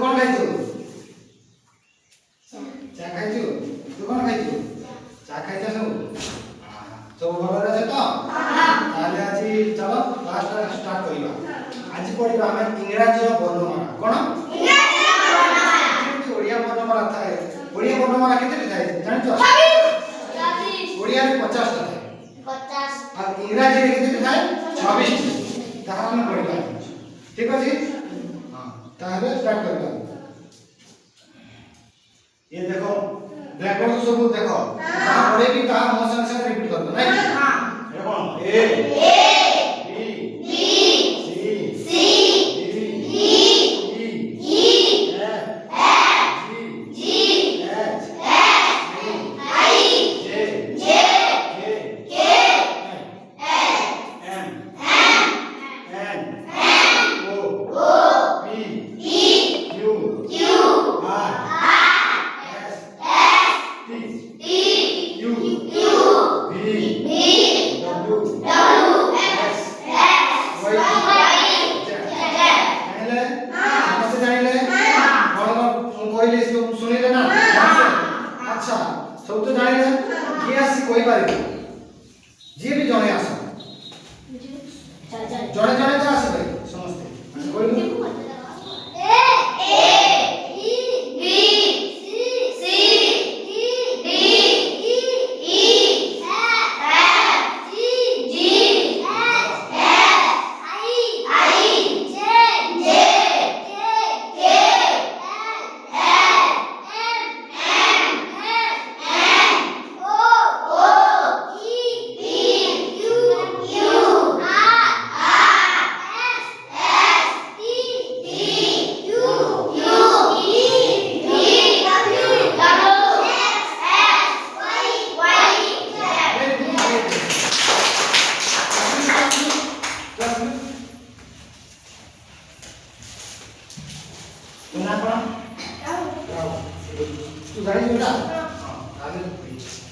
কোন খাইছো চা খাইছো তু কোন খাইছো চা খাইছো সব ভালো আছে তো তাহলে আজি চলো ক্লাসটা স্টার্ট করিবা আজি পড়িবা আমি ইংরেজি বর্ণমালা কোন ইংরেজি বর্ণমালা ওড়িয়া বর্ণমালা থাকে ওড়িয়া বর্ণমালা কেতে থাকে জানিছো 26 ওড়িয়া 50 টা থাকে 50 আর ইংরেজি কেতে থাকে 26 টি তাহলে আমি পড়িবা ঠিক আছে हां তাহলে স্টার্ট করিবা ये देखो ब्लैक बोर्ड को सब देखो जहां पढ़े भी कहा मोर संग संग रिपीट कर दो नहीं हां देखो A B C D E F G H I J K M N O P Q R सब तो जाने किए आसी कोई पारे जी भी जणे आस जणे जणे तो आसी भाई समस्त कोई A E B C D E F G H I J K Kenapa? Tahu. Itu dari mana? Tahu.